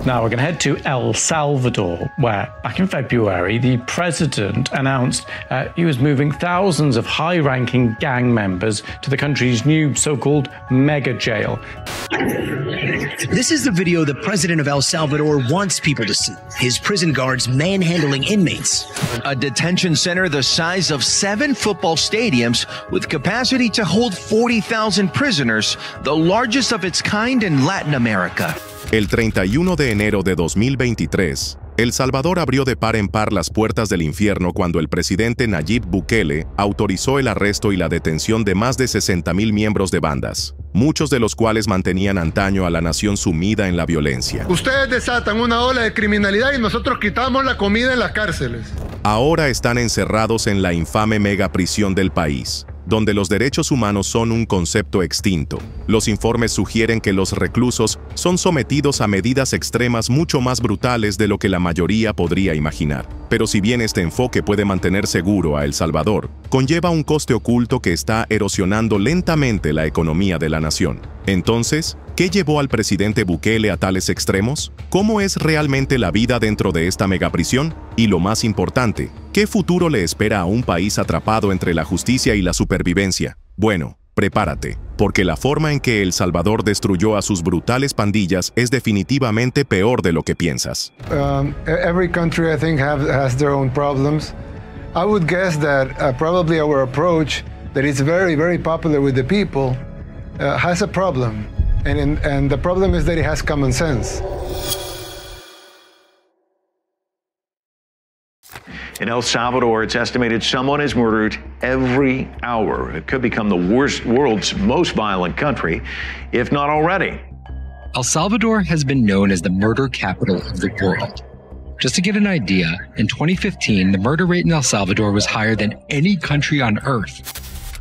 Now we're going to head to El Salvador, where back in February, the president announced he was moving thousands of high-ranking gang members to the country's new so-called mega jail. This is the video the president of El Salvador wants people to see. His prison guards manhandling inmates. A detention center the size of 7 football stadiums with capacity to hold 40,000 prisoners, the largest of its kind in Latin America. El 31 de enero de 2023, El Salvador abrió de par en par las puertas del infierno cuando el presidente Nayib Bukele autorizó el arresto y la detención de más de 60,000 miembros de bandas, muchos de los cuales mantenían antaño a la nación sumida en la violencia. Ustedes desatan una ola de criminalidad y nosotros quitamos la comida en las cárceles. Ahora están encerrados en la infame megaprisión del país, donde los derechos humanos son un concepto extinto. Los informes sugieren que los reclusos son sometidos a medidas extremas mucho más brutales de lo que la mayoría podría imaginar. Pero si bien este enfoque puede mantener seguro a El Salvador, conlleva un coste oculto que está erosionando lentamente la economía de la nación. Entonces, ¿qué llevó al presidente Bukele a tales extremos? ¿Cómo es realmente la vida dentro de esta megaprisión? Y lo más importante, ¿qué futuro le espera a un país atrapado entre la justicia y la supervivencia? Bueno, prepárate, porque la forma en que El Salvador destruyó a sus brutales pandillas es definitivamente peor de lo que piensas. Every country, I think, has their own problems. I would guess that probably our approach, that is very, very popular with the people, has a problem. And the problem is that it has common sense. In El Salvador, it's estimated someone is murdered every hour. It could become the world's most violent country, if not already. El Salvador has been known as the murder capital of the world. Just to get an idea, in 2015, the murder rate in El Salvador was higher than any country on earth.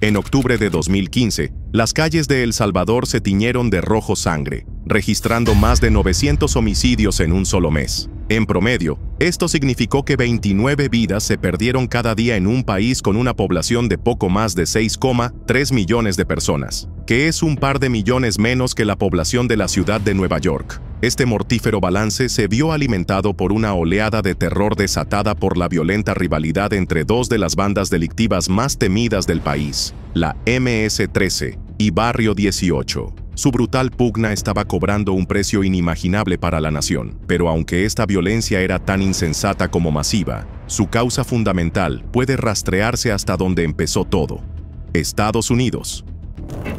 En octubre de 2015, las calles de El Salvador se tiñeron de rojo sangre, registrando más de 900 homicidios en un solo mes. En promedio, esto significó que 29 vidas se perdieron cada día en un país con una población de poco más de 6,3 millones de personas, que es un par de millones menos que la población de la ciudad de Nueva York. Este mortífero balance se vio alimentado por una oleada de terror desatada por la violenta rivalidad entre dos de las bandas delictivas más temidas del país, la MS-13 y Barrio 18. Su brutal pugna estaba cobrando un precio inimaginable para la nación, pero aunque esta violencia era tan insensata como masiva, su causa fundamental puede rastrearse hasta donde empezó todo: Estados Unidos.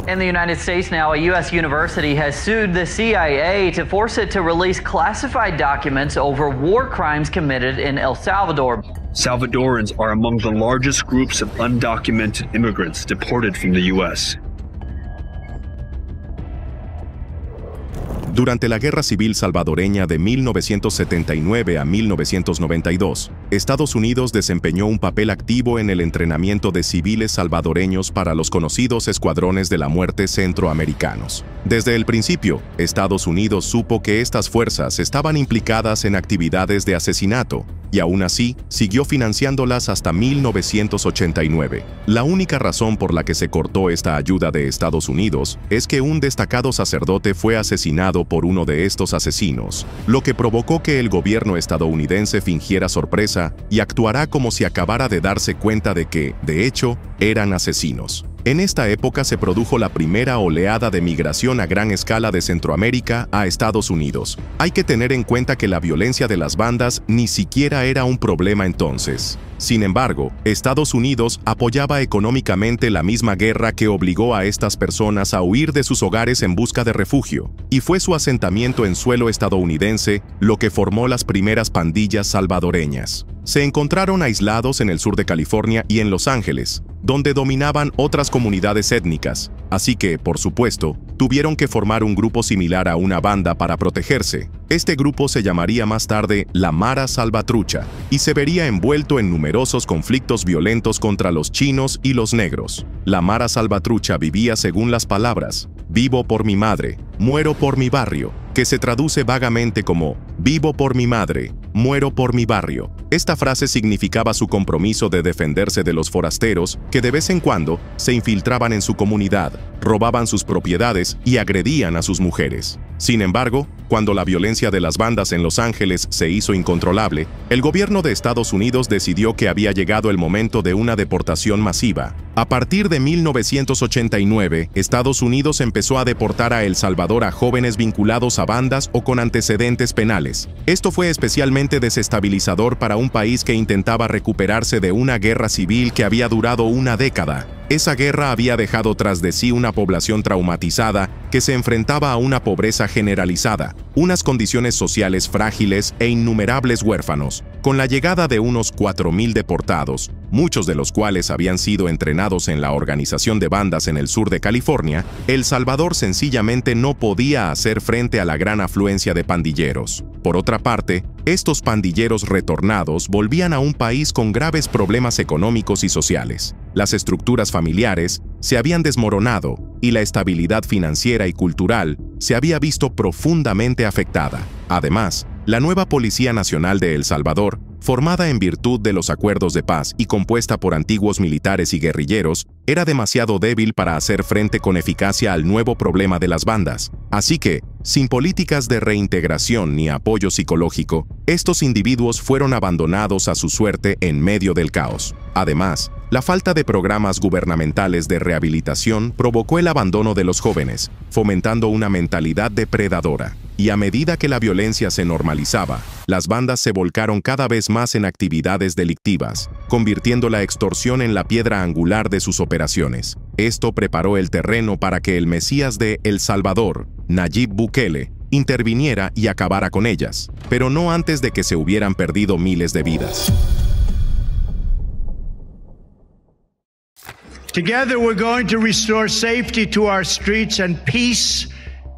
In the United States now, a U.S. university has sued the CIA to force it to release classified documents over war crimes committed in El Salvador. Salvadorans are among the largest groups of undocumented immigrants deported from the U.S. Durante la Guerra Civil Salvadoreña de 1979 a 1992, Estados Unidos desempeñó un papel activo en el entrenamiento de civiles salvadoreños para los conocidos Escuadrones de la Muerte centroamericanos. Desde el principio, Estados Unidos supo que estas fuerzas estaban implicadas en actividades de asesinato, y aún así, siguió financiándolas hasta 1989. La única razón por la que se cortó esta ayuda de Estados Unidos es que un destacado sacerdote fue asesinado por uno de estos asesinos, lo que provocó que el gobierno estadounidense fingiera sorpresa y actuara como si acabara de darse cuenta de que, de hecho, eran asesinos. En esta época se produjo la primera oleada de migración a gran escala de Centroamérica a Estados Unidos. Hay que tener en cuenta que la violencia de las bandas ni siquiera era un problema entonces. Sin embargo, Estados Unidos apoyaba económicamente la misma guerra que obligó a estas personas a huir de sus hogares en busca de refugio, y fue su asentamiento en suelo estadounidense lo que formó las primeras pandillas salvadoreñas. Se encontraron aislados en el sur de California y en Los Ángeles, donde dominaban otras comunidades étnicas, así que, por supuesto, tuvieron que formar un grupo similar a una banda para protegerse. Este grupo se llamaría más tarde la Mara Salvatrucha y se vería envuelto en numerosos conflictos violentos contra los chinos y los negros. La Mara Salvatrucha vivía según las palabras: vivo por mi madre, muero por mi barrio, que se traduce vagamente como vivo por mi madre, muero por mi barrio. Esta frase significaba su compromiso de defenderse de los forasteros que de vez en cuando se infiltraban en su comunidad, robaban sus propiedades y agredían a sus mujeres. Sin embargo, cuando la violencia de las bandas en Los Ángeles se hizo incontrolable, el gobierno de Estados Unidos decidió que había llegado el momento de una deportación masiva. A partir de 1989, Estados Unidos empezó a deportar a El Salvador a jóvenes vinculados a bandas o con antecedentes penales. Esto fue especialmente desestabilizador para un país que intentaba recuperarse de una guerra civil que había durado una década. Esa guerra había dejado tras de sí una población traumatizada que se enfrentaba a una pobreza generalizada, unas condiciones sociales frágiles e innumerables huérfanos. Con la llegada de unos 4.000 deportados, muchos de los cuales habían sido entrenados en la organización de bandas en el sur de California, El Salvador sencillamente no podía hacer frente a la gran afluencia de pandilleros. Por otra parte, estos pandilleros retornados volvían a un país con graves problemas económicos y sociales. Las estructuras familiares se habían desmoronado y la estabilidad financiera y cultural se había visto profundamente afectada. Además, la nueva Policía Nacional de El Salvador, formada en virtud de los acuerdos de paz y compuesta por antiguos militares y guerrilleros, era demasiado débil para hacer frente con eficacia al nuevo problema de las bandas. Así que, sin políticas de reintegración ni apoyo psicológico, estos individuos fueron abandonados a su suerte en medio del caos. Además, la falta de programas gubernamentales de rehabilitación provocó el abandono de los jóvenes, fomentando una mentalidad depredadora. Y a medida que la violencia se normalizaba, las bandas se volcaron cada vez más en actividades delictivas, convirtiendo la extorsión en la piedra angular de sus operaciones. Esto preparó el terreno para que el Mesías de El Salvador, Nayib Bukele, interviniera y acabara con ellas, pero no antes de que se hubieran perdido miles de vidas. Together we're going to restore safety to our streets and peace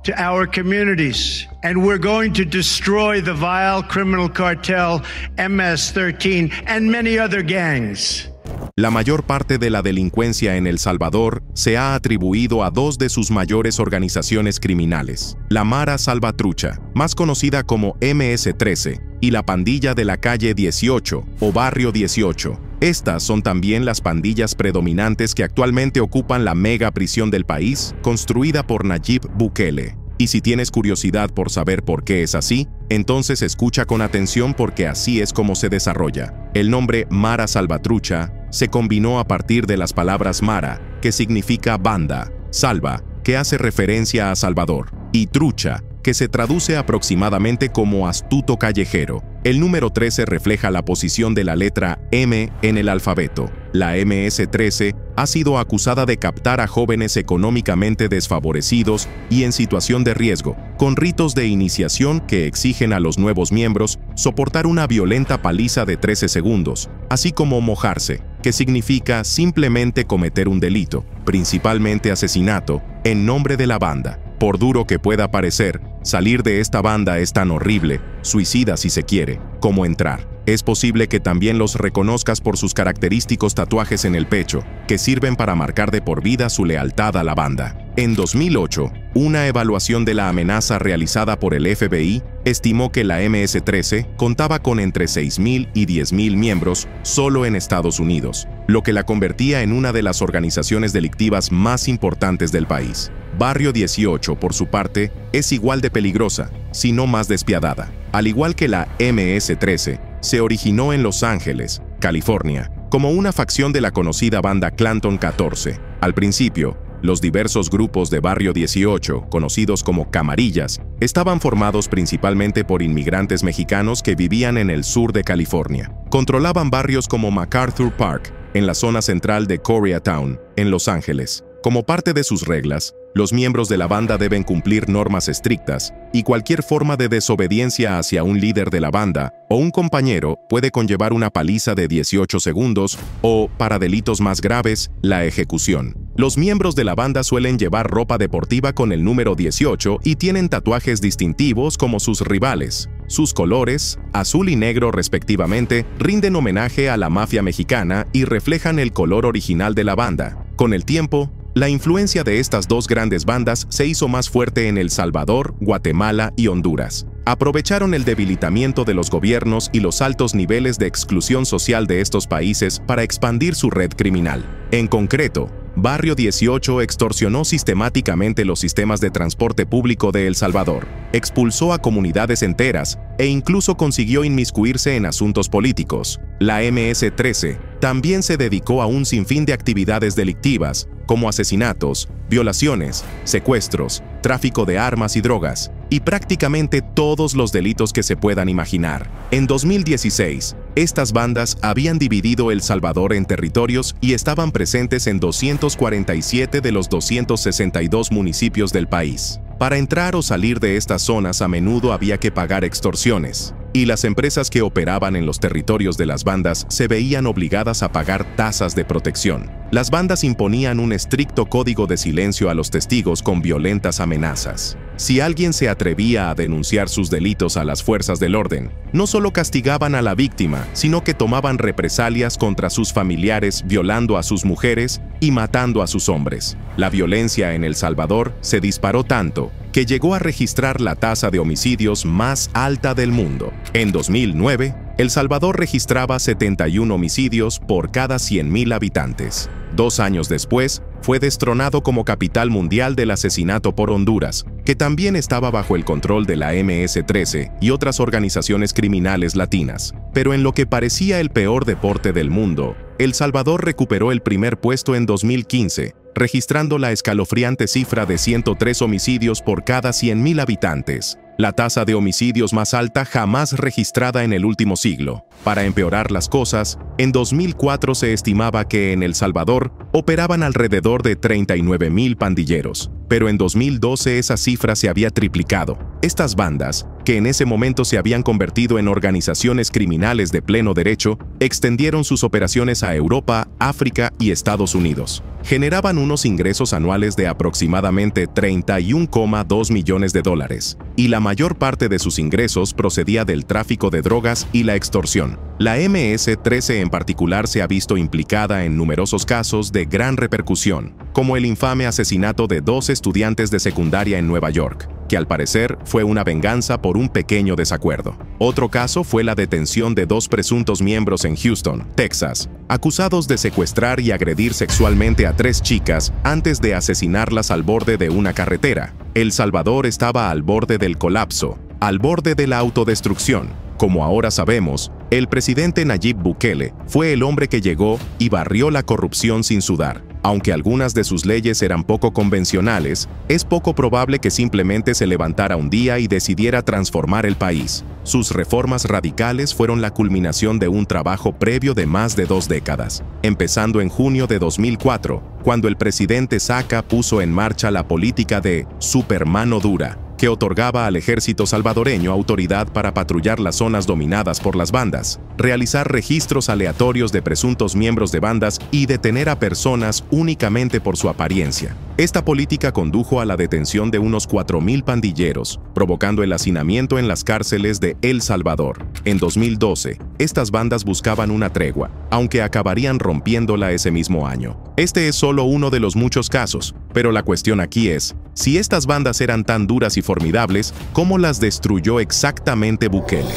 to our communities. And we're going to destroy the vile criminal cartel MS-13 and many other gangs. La mayor parte de la delincuencia en El Salvador se ha atribuido a dos de sus mayores organizaciones criminales, la Mara Salvatrucha, más conocida como MS-13, y la pandilla de la calle 18 o Barrio 18. Estas son también las pandillas predominantes que actualmente ocupan la mega prisión del país, construida por Nayib Bukele. Y si tienes curiosidad por saber por qué es así, entonces escucha con atención porque así es como se desarrolla. El nombre Mara Salvatrucha se combinó a partir de las palabras Mara, que significa banda, Salva, que hace referencia a Salvador, y Trucha, que se traduce aproximadamente como astuto callejero. El número 13 refleja la posición de la letra M en el alfabeto. La MS-13 ha sido acusada de captar a jóvenes económicamente desfavorecidos y en situación de riesgo, con ritos de iniciación que exigen a los nuevos miembros soportar una violenta paliza de 13 segundos, así como mojarse, que significa simplemente cometer un delito, principalmente asesinato, en nombre de la banda. Por duro que pueda parecer, salir de esta banda es tan horrible, suicida si se quiere, como entrar. Es posible que también los reconozcas por sus característicos tatuajes en el pecho, que sirven para marcar de por vida su lealtad a la banda. En 2008, una evaluación de la amenaza realizada por el FBI estimó que la MS-13 contaba con entre 6.000 y 10.000 miembros solo en Estados Unidos, lo que la convertía en una de las organizaciones delictivas más importantes del país. Barrio 18, por su parte, es igual de peligrosa, si no más despiadada. Al igual que la MS-13, se originó en Los Ángeles, California, como una facción de la conocida banda Clanton 14. Al principio, los diversos grupos de Barrio 18, conocidos como camarillas, estaban formados principalmente por inmigrantes mexicanos que vivían en el sur de California. Controlaban barrios como MacArthur Park, en la zona central de Koreatown, en Los Ángeles. Como parte de sus reglas, los miembros de la banda deben cumplir normas estrictas y cualquier forma de desobediencia hacia un líder de la banda o un compañero puede conllevar una paliza de 18 segundos o, para delitos más graves, la ejecución. Los miembros de la banda suelen llevar ropa deportiva con el número 18 y tienen tatuajes distintivos como sus rivales. Sus colores, azul y negro respectivamente, rinden homenaje a la mafia mexicana y reflejan el color original de la banda. Con el tiempo, la influencia de estas dos grandes bandas se hizo más fuerte en El Salvador, Guatemala y Honduras. Aprovecharon el debilitamiento de los gobiernos y los altos niveles de exclusión social de estos países para expandir su red criminal. En concreto, Barrio 18 extorsionó sistemáticamente los sistemas de transporte público de El Salvador, expulsó a comunidades enteras e incluso consiguió inmiscuirse en asuntos políticos. La MS-13 también se dedicó a un sinfín de actividades delictivas, como asesinatos, violaciones, secuestros, tráfico de armas y drogas, y prácticamente todos los delitos que se puedan imaginar. En 2016, estas bandas habían dividido El Salvador en territorios y estaban presentes en 247 de los 262 municipios del país. Para entrar o salir de estas zonas a menudo había que pagar extorsiones, y las empresas que operaban en los territorios de las bandas se veían obligadas a pagar tasas de protección. Las bandas imponían un estricto código de silencio a los testigos con violentas amenazas. Si alguien se atrevía a denunciar sus delitos a las fuerzas del orden, no solo castigaban a la víctima, sino que tomaban represalias contra sus familiares, violando a sus mujeres y matando a sus hombres. La violencia en El Salvador se disparó tanto que llegó a registrar la tasa de homicidios más alta del mundo. En 2009, El Salvador registraba 71 homicidios por cada 100.000 habitantes. 2 años después, fue destronado como capital mundial del asesinato por Honduras, que también estaba bajo el control de la MS-13 y otras organizaciones criminales latinas. Pero en lo que parecía el peor deporte del mundo, El Salvador recuperó el primer puesto en 2015, registrando la escalofriante cifra de 103 homicidios por cada 100.000 habitantes, la tasa de homicidios más alta jamás registrada en el último siglo. Para empeorar las cosas, en 2004 se estimaba que en El Salvador operaban alrededor de 39.000 pandilleros, pero en 2012 esa cifra se había triplicado. Estas bandas, que en ese momento se habían convertido en organizaciones criminales de pleno derecho, extendieron sus operaciones a Europa, África y Estados Unidos. Generaban unos ingresos anuales de aproximadamente 31,2 millones de dólares, y la mayor parte de sus ingresos procedía del tráfico de drogas y la extorsión. La MS-13 en particular se ha visto implicada en numerosos casos de gran repercusión, como el infame asesinato de 2 estudiantes de secundaria en Nueva York, que al parecer fue una venganza por un pequeño desacuerdo. Otro caso fue la detención de 2 presuntos miembros en Houston, Texas, acusados de secuestrar y agredir sexualmente a 3 chicas antes de asesinarlas al borde de una carretera. El Salvador estaba al borde del colapso, al borde de la autodestrucción. Como ahora sabemos, el presidente Nayib Bukele fue el hombre que llegó y barrió la corrupción sin sudar. Aunque algunas de sus leyes eran poco convencionales, es poco probable que simplemente se levantara un día y decidiera transformar el país. Sus reformas radicales fueron la culminación de un trabajo previo de más de 2 décadas, empezando en junio de 2004, cuando el presidente Saca puso en marcha la política de Supermano Dura, que otorgaba al ejército salvadoreño autoridad para patrullar las zonas dominadas por las bandas, realizar registros aleatorios de presuntos miembros de bandas y detener a personas únicamente por su apariencia. Esta política condujo a la detención de unos 4.000 pandilleros, provocando el hacinamiento en las cárceles de El Salvador. En 2012, estas bandas buscaban una tregua, aunque acabarían rompiéndola ese mismo año. Este es solo uno de los muchos casos, pero la cuestión aquí es, si estas bandas eran tan duras y formidables, ¿cómo las destruyó exactamente Bukele?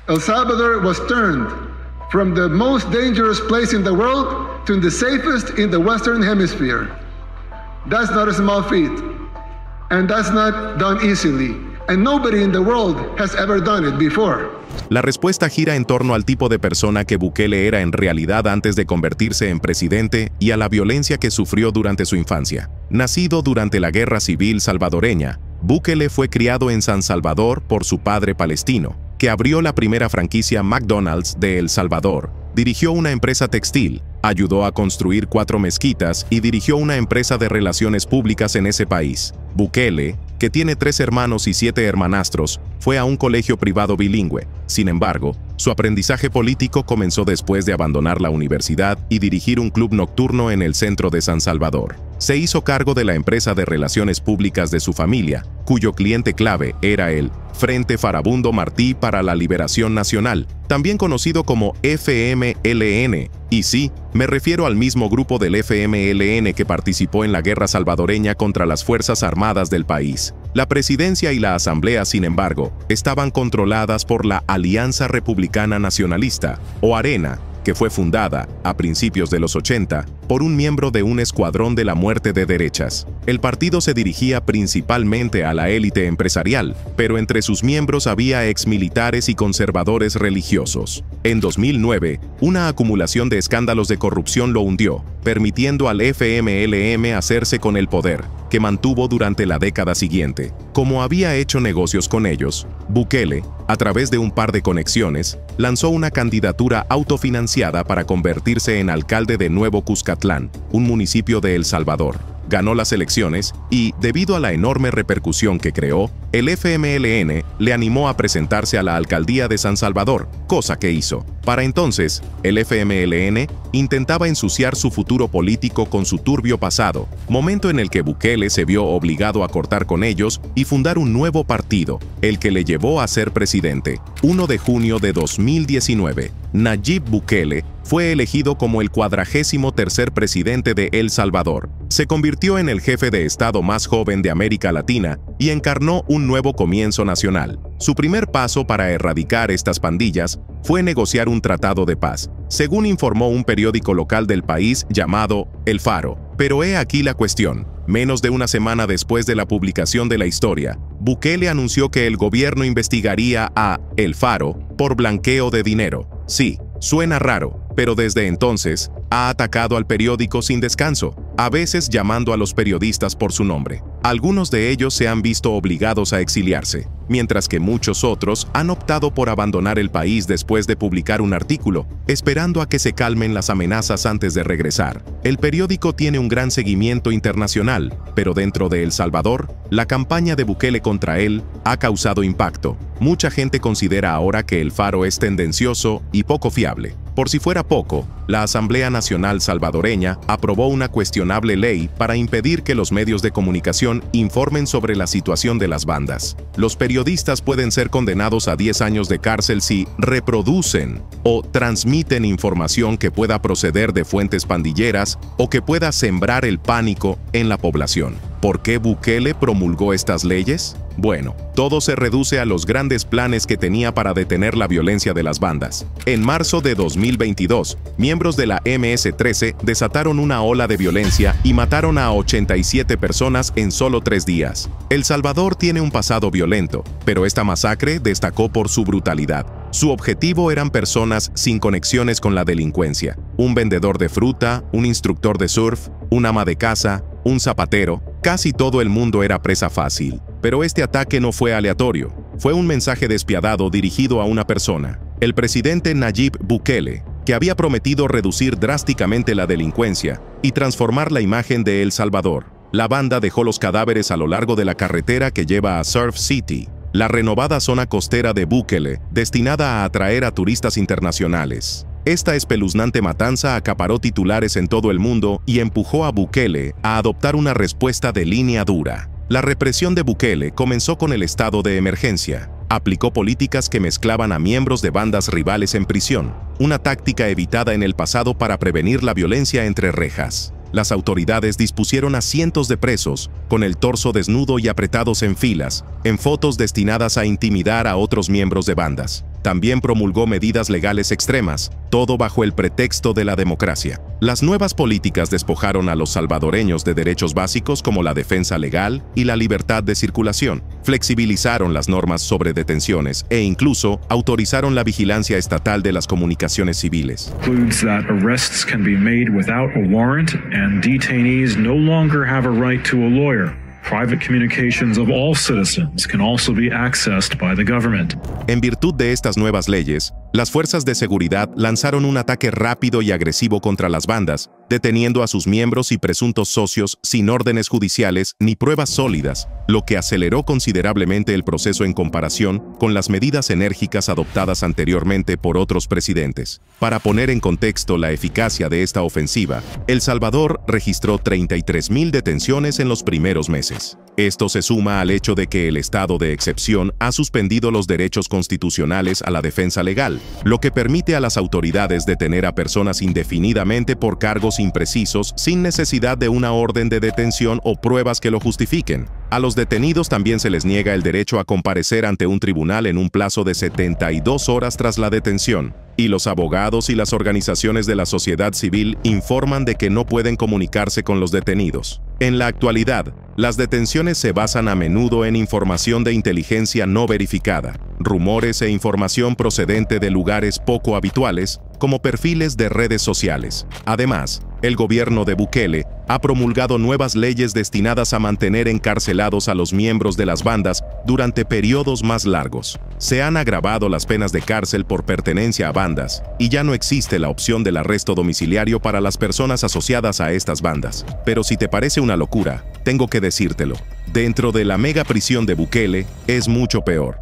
El Salvador was turned from the most dangerous place in the world to the safest in the Western Hemisphere. That's not a small feat, and that's not done easily, and nobody in the world has ever done it before. La respuesta gira en torno al tipo de persona que Bukele era en realidad antes de convertirse en presidente y a la violencia que sufrió durante su infancia. Nacido durante la Guerra Civil salvadoreña, Bukele fue criado en San Salvador por su padre palestino, que abrió la primera franquicia McDonald's de El Salvador, dirigió una empresa textil, ayudó a construir 4 mezquitas y dirigió una empresa de relaciones públicas en ese país. Bukele, que tiene 3 hermanos y 7 hermanastros, fue a un colegio privado bilingüe. Sin embargo, su aprendizaje político comenzó después de abandonar la universidad y dirigir un club nocturno en el centro de San Salvador. Se hizo cargo de la empresa de relaciones públicas de su familia, cuyo cliente clave era el Frente Farabundo Martí para la Liberación Nacional, también conocido como FMLN. Y sí, me refiero al mismo grupo del FMLN que participó en la guerra salvadoreña contra las Fuerzas Armadas del país. La presidencia y la asamblea, sin embargo, estaban controladas por la Alianza Republicana Nacionalista, o ARENA, que fue fundada, a principios de los 80, por un miembro de un escuadrón de la muerte de derechas. El partido se dirigía principalmente a la élite empresarial, pero entre sus miembros había exmilitares y conservadores religiosos. En 2009, una acumulación de escándalos de corrupción lo hundió, permitiendo al FMLN hacerse con el poder, que mantuvo durante la década siguiente. Como había hecho negocios con ellos, Bukele, a través de un par de conexiones, lanzó una candidatura autofinanciada para convertirse en alcalde de Nuevo Cuscatlán, un municipio de El Salvador. Ganó las elecciones y, debido a la enorme repercusión que creó, el FMLN le animó a presentarse a la alcaldía de San Salvador, cosa que hizo. Para entonces, el FMLN intentaba ensuciar su futuro político con su turbio pasado, momento en el que Bukele se vio obligado a cortar con ellos y fundar un nuevo partido, el que le llevó a ser presidente. 1 de junio de 2019, Nayib Bukele fue elegido como el 43º presidente de El Salvador. Se convirtió en el jefe de Estado más joven de América Latina y encarnó un nuevo comienzo nacional. Su primer paso para erradicar estas pandillas fue negociar un tratado de paz, según informó un periódico local del país llamado El Faro. Pero he aquí la cuestión. Menos de una semana después de la publicación de la historia, Bukele anunció que el gobierno investigaría a El Faro por blanqueo de dinero. Sí, suena raro, pero desde entonces ha atacado al periódico sin descanso, a veces llamando a los periodistas por su nombre. Algunos de ellos se han visto obligados a exiliarse, mientras que muchos otros han optado por abandonar el país después de publicar un artículo, esperando a que se calmen las amenazas antes de regresar. El periódico tiene un gran seguimiento internacional, pero dentro de El Salvador, la campaña de Bukele contra él ha causado impacto. Mucha gente considera ahora que El Faro es tendencioso y poco fiable. Por si fuera poco, la Asamblea Nacional Salvadoreña aprobó una cuestionable ley para impedir que los medios de comunicación informen sobre la situación de las bandas. Los periodistas pueden ser condenados a 10 años de cárcel si reproducen o transmiten información que pueda proceder de fuentes pandilleras o que pueda sembrar el pánico en la población. ¿Por qué Bukele promulgó estas leyes? Bueno, todo se reduce a los grandes planes que tenía para detener la violencia de las bandas. En marzo de 2022, miembros de la MS-13 desataron una ola de violencia y mataron a 87 personas en solo 3 días. El Salvador tiene un pasado violento, pero esta masacre destacó por su brutalidad. Su objetivo eran personas sin conexiones con la delincuencia. Un vendedor de fruta, un instructor de surf, un ama de casa, un zapatero. Casi todo el mundo era presa fácil. Pero este ataque no fue aleatorio. Fue un mensaje despiadado dirigido a una persona, el presidente Nayib Bukele, que había prometido reducir drásticamente la delincuencia y transformar la imagen de El Salvador. La banda dejó los cadáveres a lo largo de la carretera que lleva a Surf City, la renovada zona costera de Bukele, destinada a atraer a turistas internacionales. Esta espeluznante matanza acaparó titulares en todo el mundo y empujó a Bukele a adoptar una respuesta de línea dura. La represión de Bukele comenzó con el estado de emergencia. Aplicó políticas que mezclaban a miembros de bandas rivales en prisión, una táctica evitada en el pasado para prevenir la violencia entre rejas. Las autoridades dispusieron a cientos de presos, con el torso desnudo y apretados en filas, en fotos destinadas a intimidar a otros miembros de bandas. También promulgó medidas legales extremas, todo bajo el pretexto de la democracia. Las nuevas políticas despojaron a los salvadoreños de derechos básicos como la defensa legal y la libertad de circulación, flexibilizaron las normas sobre detenciones e incluso autorizaron la vigilancia estatal de las comunicaciones civiles. Includes that arrests can be made without a warrant and detainees no longer have a right to a lawyer. Private communications of all citizens can also be accessed by the government. En virtud de estas nuevas leyes, las fuerzas de seguridad lanzaron un ataque rápido y agresivo contra las bandas, deteniendo a sus miembros y presuntos socios sin órdenes judiciales ni pruebas sólidas, lo que aceleró considerablemente el proceso en comparación con las medidas enérgicas adoptadas anteriormente por otros presidentes. Para poner en contexto la eficacia de esta ofensiva, El Salvador registró 33,000 detenciones en los primeros meses. Esto se suma al hecho de que el estado de excepción ha suspendido los derechos constitucionales a la defensa legal, ilegal, lo que permite a las autoridades detener a personas indefinidamente por cargos imprecisos sin necesidad de una orden de detención o pruebas que lo justifiquen. A los detenidos también se les niega el derecho a comparecer ante un tribunal en un plazo de 72 horas tras la detención, y los abogados y las organizaciones de la sociedad civil informan de que no pueden comunicarse con los detenidos. En la actualidad, las detenciones se basan a menudo en información de inteligencia no verificada, rumores e información procedente de lugares poco habituales, como perfiles de redes sociales. Además, el gobierno de Bukele ha promulgado nuevas leyes destinadas a mantener encarcelados a los miembros de las bandas durante periodos más largos. Se han agravado las penas de cárcel por pertenencia a bandas, y ya no existe la opción del arresto domiciliario para las personas asociadas a estas bandas. Pero si te parece una locura, tengo que decírtelo. Dentro de la mega prisión de Bukele es mucho peor.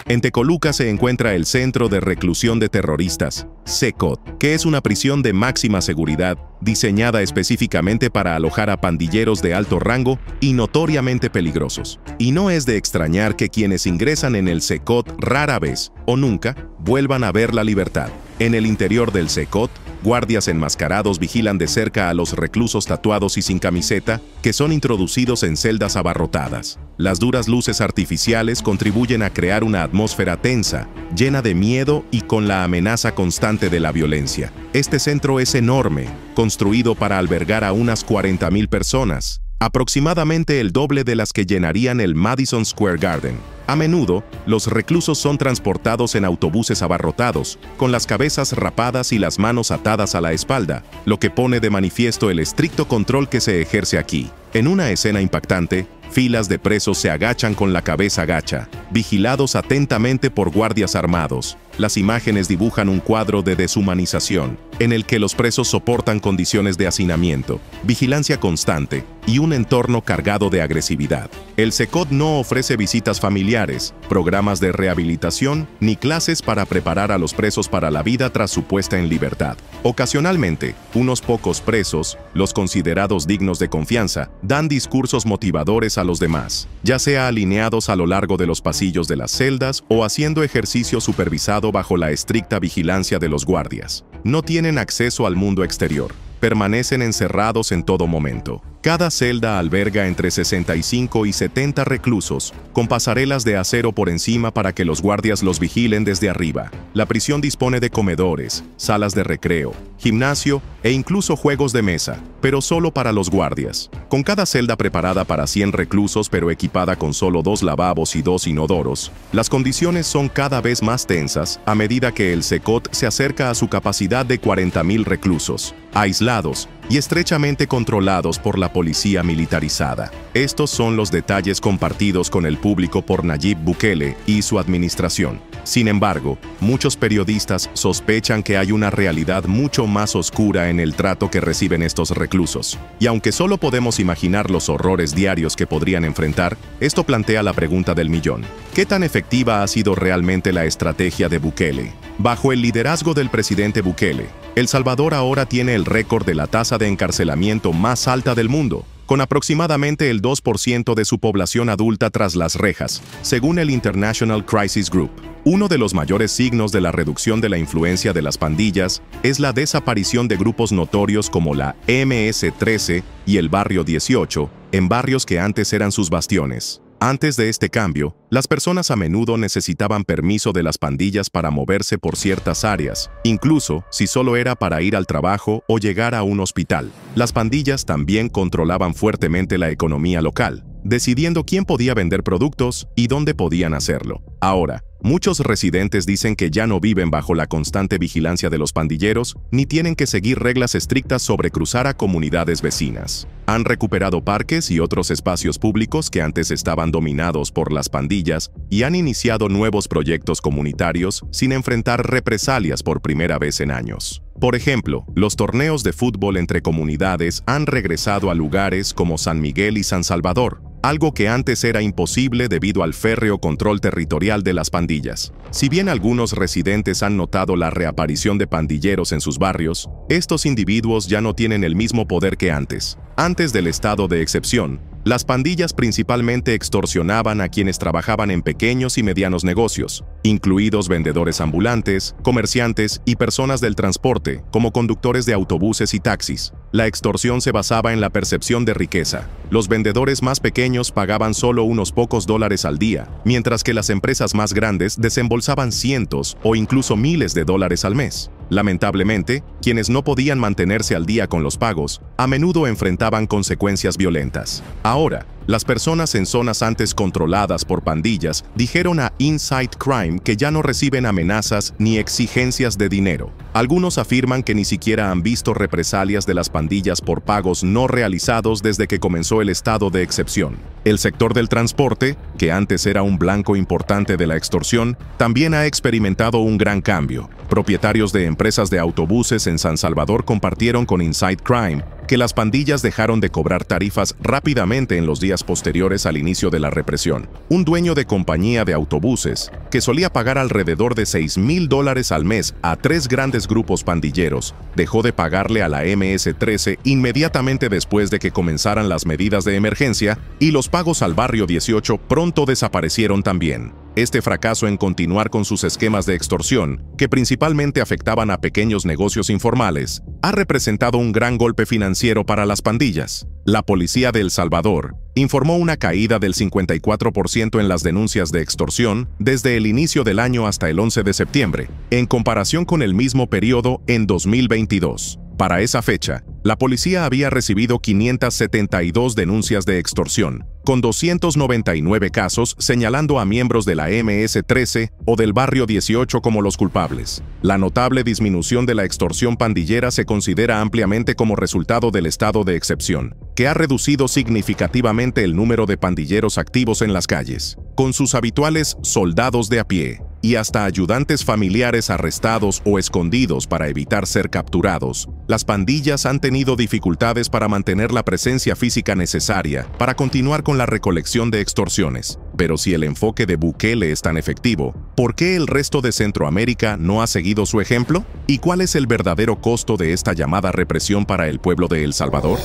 En Tecoluca se encuentra el Centro de Reclusión de Terroristas, CECOT, que es una prisión de máxima seguridad diseñada específicamente para alojar a pandilleros de alto rango y notoriamente peligrosos. Y no es de extrañar que quienes ingresan en el CECOT rara vez o nunca vuelvan a ver la libertad. En el interior del CECOT, guardias enmascarados vigilan de cerca a los reclusos tatuados y sin camiseta que son introducidos en celdas abarrotadas. Las duras luces artificiales contribuyen a crear una atmósfera tensa, llena de miedo y con la amenaza constante de la violencia. Este centro es enorme, construido para albergar a unas 40,000 personas, aproximadamente el doble de las que llenarían el Madison Square Garden. A menudo, los reclusos son transportados en autobuses abarrotados, con las cabezas rapadas y las manos atadas a la espalda, lo que pone de manifiesto el estricto control que se ejerce aquí. En una escena impactante, filas de presos se agachan con la cabeza gacha, vigilados atentamente por guardias armados. Las imágenes dibujan un cuadro de deshumanización, en el que los presos soportan condiciones de hacinamiento, vigilancia constante y un entorno cargado de agresividad. El CECOT no ofrece visitas familiares, programas de rehabilitación ni clases para preparar a los presos para la vida tras su puesta en libertad. Ocasionalmente, unos pocos presos, los considerados dignos de confianza, dan discursos motivadores a los demás, ya sea alineados a lo largo de los pasillos de las celdas o haciendo ejercicio supervisado bajo la estricta vigilancia de los guardias. No tienen acceso al mundo exterior. Permanecen encerrados en todo momento. Cada celda alberga entre 65 y 70 reclusos, con pasarelas de acero por encima para que los guardias los vigilen desde arriba. La prisión dispone de comedores, salas de recreo, gimnasio e incluso juegos de mesa, pero solo para los guardias. Con cada celda preparada para 100 reclusos pero equipada con solo 2 lavabos y 2 inodoros, las condiciones son cada vez más tensas a medida que el CECOT se acerca a su capacidad de 40,000 reclusos, aislados y estrechamente controlados por la policía militarizada. Estos son los detalles compartidos con el público por Nayib Bukele y su administración. Sin embargo, muchos periodistas sospechan que hay una realidad mucho más oscura en el trato que reciben estos reclusos. Y aunque solo podemos imaginar los horrores diarios que podrían enfrentar, esto plantea la pregunta del millón. ¿Qué tan efectiva ha sido realmente la estrategia de Bukele? Bajo el liderazgo del presidente Bukele, El Salvador ahora tiene el récord de la tasa de encarcelamiento más alta del mundo, con aproximadamente el 2% de su población adulta tras las rejas, según el International Crisis Group. Uno de los mayores signos de la reducción de la influencia de las pandillas es la desaparición de grupos notorios como la MS-13 y el Barrio 18, en barrios que antes eran sus bastiones. Antes de este cambio, las personas a menudo necesitaban permiso de las pandillas para moverse por ciertas áreas, incluso si solo era para ir al trabajo o llegar a un hospital. Las pandillas también controlaban fuertemente la economía local, decidiendo quién podía vender productos y dónde podían hacerlo. Ahora, muchos residentes dicen que ya no viven bajo la constante vigilancia de los pandilleros, ni tienen que seguir reglas estrictas sobre cruzar a comunidades vecinas. Han recuperado parques y otros espacios públicos que antes estaban dominados por las pandillas y han iniciado nuevos proyectos comunitarios sin enfrentar represalias por primera vez en años. Por ejemplo, los torneos de fútbol entre comunidades han regresado a lugares como San Miguel y San Salvador, algo que antes era imposible debido al férreo control territorial de las pandillas. Si bien algunos residentes han notado la reaparición de pandilleros en sus barrios, estos individuos ya no tienen el mismo poder que antes. Antes del estado de excepción, Las pandillas principalmente extorsionaban a quienes trabajaban en pequeños y medianos negocios, incluidos vendedores ambulantes, comerciantes y personas del transporte, como conductores de autobuses y taxis. La extorsión se basaba en la percepción de riqueza. Los vendedores más pequeños pagaban solo unos pocos dólares al día, mientras que las empresas más grandes desembolsaban cientos o incluso miles de dólares al mes. Lamentablemente, quienes no podían mantenerse al día con los pagos, a menudo enfrentaban consecuencias violentas. Ahora, las personas en zonas antes controladas por pandillas dijeron a Inside Crime que ya no reciben amenazas ni exigencias de dinero. Algunos afirman que ni siquiera han visto represalias de las pandillas por pagos no realizados desde que comenzó el estado de excepción. El sector del transporte, que antes era un blanco importante de la extorsión, también ha experimentado un gran cambio. Propietarios de empresas de autobuses en San Salvador compartieron con Inside Crime que las pandillas dejaron de cobrar tarifas rápidamente en los días posteriores al inicio de la represión. Un dueño de compañía de autobuses, que solía pagar alrededor de $6,000 al mes a 3 grandes grupos pandilleros, dejó de pagarle a la MS-13 inmediatamente después de que comenzaran las medidas de emergencia, y los pagos al Barrio 18 pronto desaparecieron también. Este fracaso en continuar con sus esquemas de extorsión, que principalmente afectaban a pequeños negocios informales, ha representado un gran golpe financiero para las pandillas. La policía de El Salvador informó una caída del 54% en las denuncias de extorsión desde el inicio del año hasta el 11 de septiembre, en comparación con el mismo periodo en 2022. Para esa fecha, la policía había recibido 572 denuncias de extorsión, con 299 casos señalando a miembros de la MS-13 o del Barrio 18 como los culpables. La notable disminución de la extorsión pandillera se considera ampliamente como resultado del estado de excepción, que ha reducido significativamente el número de pandilleros activos en las calles. Con sus habituales soldados de a pie y hasta ayudantes familiares arrestados o escondidos para evitar ser capturados, las pandillas han tenido dificultades para mantener la presencia física necesaria para continuar con la recolección de extorsiones. Pero si el enfoque de Bukele es tan efectivo, ¿por qué el resto de Centroamérica no ha seguido su ejemplo? ¿Y cuál es el verdadero costo de esta llamada represión para el pueblo de El Salvador?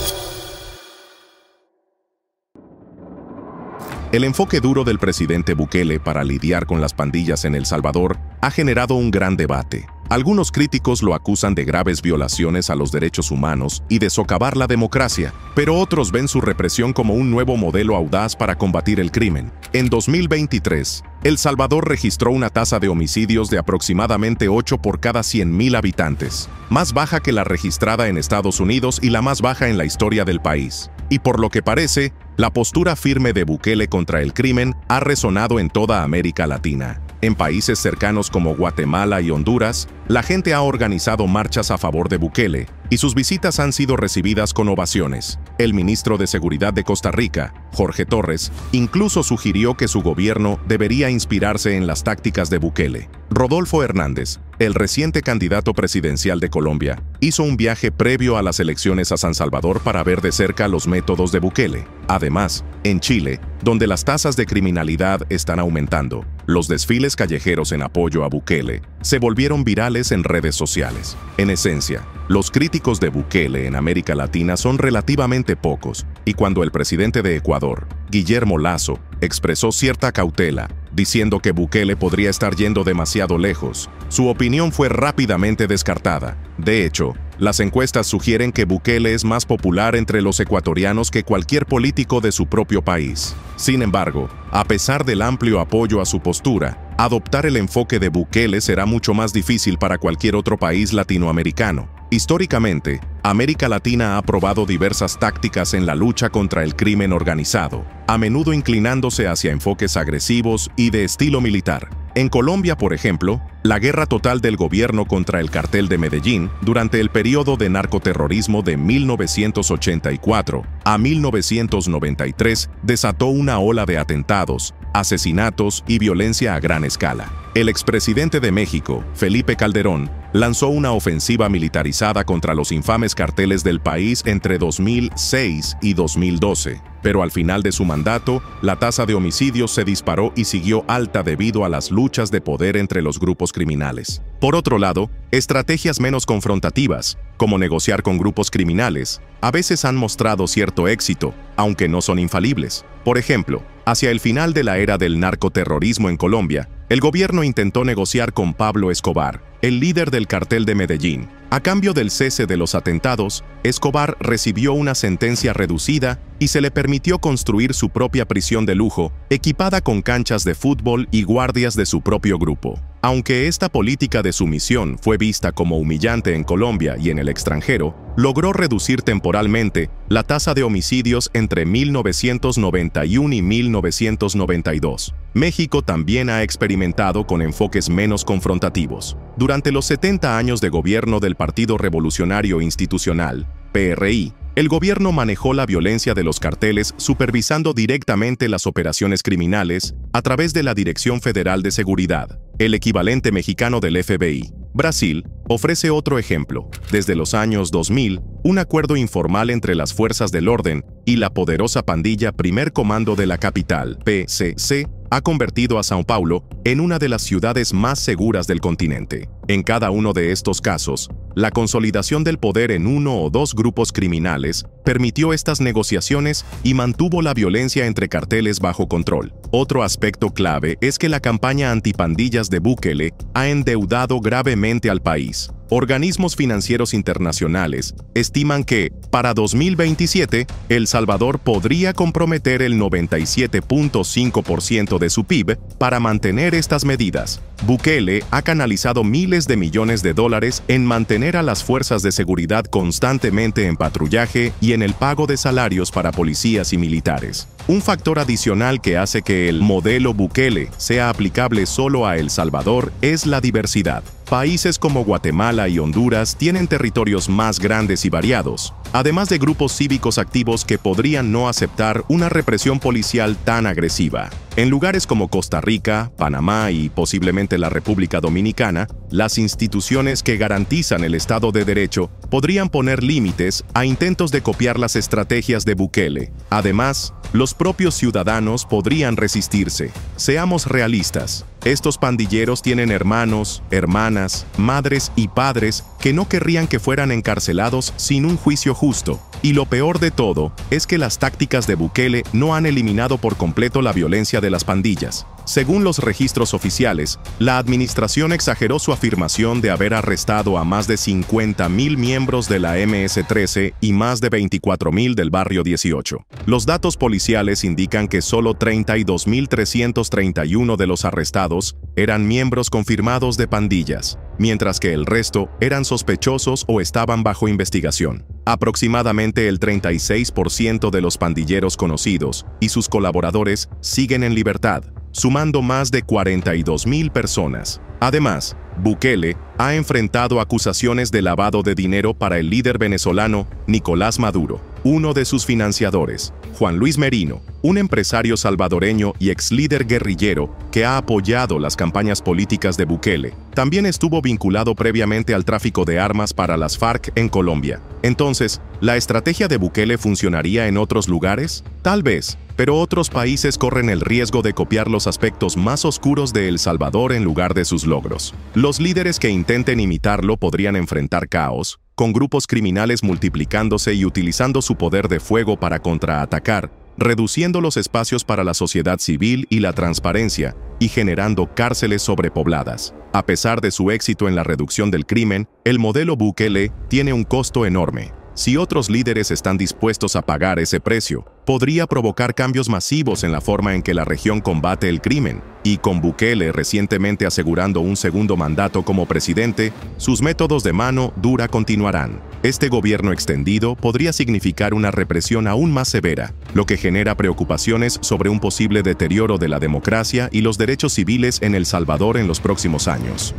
El enfoque duro del presidente Bukele para lidiar con las pandillas en El Salvador ha generado un gran debate. Algunos críticos lo acusan de graves violaciones a los derechos humanos y de socavar la democracia, pero otros ven su represión como un nuevo modelo audaz para combatir el crimen. En 2023, El Salvador registró una tasa de homicidios de aproximadamente 8 por cada 100,000 habitantes, más baja que la registrada en Estados Unidos y la más baja en la historia del país. Y por lo que parece, la postura firme de Bukele contra el crimen ha resonado en toda América Latina. En países cercanos como Guatemala y Honduras, la gente ha organizado marchas a favor de Bukele, y sus visitas han sido recibidas con ovaciones. El ministro de Seguridad de Costa Rica, Jorge Torres, incluso sugirió que su gobierno debería inspirarse en las tácticas de Bukele. Rodolfo Hernández, el reciente candidato presidencial de Colombia, hizo un viaje previo a las elecciones a San Salvador para ver de cerca los métodos de Bukele. Además, en Chile, donde las tasas de criminalidad están aumentando, los desfiles callejeros en apoyo a Bukele se volvieron virales en redes sociales. En esencia, los críticos de Bukele en América Latina son relativamente pocos, y cuando el presidente de Ecuador, Guillermo Lasso, expresó cierta cautela, diciendo que Bukele podría estar yendo demasiado lejos, su opinión fue rápidamente descartada. De hecho, las encuestas sugieren que Bukele es más popular entre los ecuatorianos que cualquier político de su propio país. Sin embargo, a pesar del amplio apoyo a su postura, adoptar el enfoque de Bukele será mucho más difícil para cualquier otro país latinoamericano. Históricamente, América Latina ha probado diversas tácticas en la lucha contra el crimen organizado, a menudo inclinándose hacia enfoques agresivos y de estilo militar. En Colombia, por ejemplo, la guerra total del gobierno contra el cartel de Medellín durante el periodo de narcoterrorismo de 1984 a 1993 desató una ola de atentados, asesinatos y violencia a gran escala. El expresidente de México, Felipe Calderón, lanzó una ofensiva militarizada contra los infames carteles del país entre 2006 y 2012. Pero al final de su mandato, la tasa de homicidios se disparó y siguió alta debido a las luchas de poder entre los grupos criminales. Por otro lado, estrategias menos confrontativas, como negociar con grupos criminales, a veces han mostrado cierto éxito, aunque no son infalibles. Por ejemplo, hacia el final de la era del narcoterrorismo en Colombia, el gobierno intentó negociar con Pablo Escobar, el líder del cartel de Medellín. A cambio del cese de los atentados, Escobar recibió una sentencia reducida y se le permitió construir su propia prisión de lujo, equipada con canchas de fútbol y guardias de su propio grupo. Aunque esta política de sumisión fue vista como humillante en Colombia y en el extranjero, logró reducir temporalmente la tasa de homicidios entre 1991 y 1992. México también ha experimentado con enfoques menos confrontativos. Durante los 70 años de gobierno del Partido Revolucionario Institucional, PRI, el gobierno manejó la violencia de los carteles supervisando directamente las operaciones criminales a través de la Dirección Federal de Seguridad, el equivalente mexicano del FBI. Brasil ofrece otro ejemplo. Desde los años 2000, un acuerdo informal entre las fuerzas del orden y la poderosa pandilla Primer Comando de la Capital, PCC, ha convertido a São Paulo en una de las ciudades más seguras del continente. En cada uno de estos casos, la consolidación del poder en uno o dos grupos criminales permitió estas negociaciones y mantuvo la violencia entre carteles bajo control. Otro aspecto clave es que la campaña antipandillas de Bukele ha endeudado gravemente al país. Organismos financieros internacionales estiman que, para 2027, El Salvador podría comprometer el 97.5% de su PIB para mantener estas medidas. Bukele ha canalizado miles de millones de dólares en mantener a las fuerzas de seguridad constantemente en patrullaje y en el pago de salarios para policías y militares. Un factor adicional que hace que el modelo Bukele sea aplicable solo a El Salvador es la diversidad. Países como Guatemala y Honduras tienen territorios más grandes y variados, además de grupos cívicos activos que podrían no aceptar una represión policial tan agresiva. En lugares como Costa Rica, Panamá y posiblemente la República Dominicana, las instituciones que garantizan el Estado de Derecho podrían poner límites a intentos de copiar las estrategias de Bukele. Además, los propios ciudadanos podrían resistirse. Seamos realistas. Estos pandilleros tienen hermanos, hermanas, madres y padres que no querrían que fueran encarcelados sin un juicio justo. Y lo peor de todo es que las tácticas de Bukele no han eliminado por completo la violencia de las pandillas. Según los registros oficiales, la administración exageró su afirmación de haber arrestado a más de 50,000 miembros de la MS-13 y más de 24,000 del Barrio 18. Los datos policiales indican que solo 32,331 de los arrestados eran miembros confirmados de pandillas, mientras que el resto eran sospechosos o estaban bajo investigación. Aproximadamente el 36% de los pandilleros conocidos y sus colaboradores siguen en libertad, sumando más de 42,000 personas. Además, Bukele ha enfrentado acusaciones de lavado de dinero para el líder venezolano Nicolás Maduro. Uno de sus financiadores, Juan Luis Merino, un empresario salvadoreño y ex líder guerrillero que ha apoyado las campañas políticas de Bukele, también estuvo vinculado previamente al tráfico de armas para las FARC en Colombia. Entonces, ¿la estrategia de Bukele funcionaría en otros lugares? Tal vez, pero otros países corren el riesgo de copiar los aspectos más oscuros de El Salvador en lugar de sus logros. Los líderes que intenten imitarlo podrían enfrentar caos, con grupos criminales multiplicándose y utilizando su poder de fuego para contraatacar, reduciendo los espacios para la sociedad civil y la transparencia, y generando cárceles sobrepobladas. A pesar de su éxito en la reducción del crimen, el modelo Bukele tiene un costo enorme. Si otros líderes están dispuestos a pagar ese precio, podría provocar cambios masivos en la forma en que la región combate el crimen, y con Bukele recientemente asegurando un segundo mandato como presidente, sus métodos de mano dura continuarán. Este gobierno extendido podría significar una represión aún más severa, lo que genera preocupaciones sobre un posible deterioro de la democracia y los derechos civiles en El Salvador en los próximos años.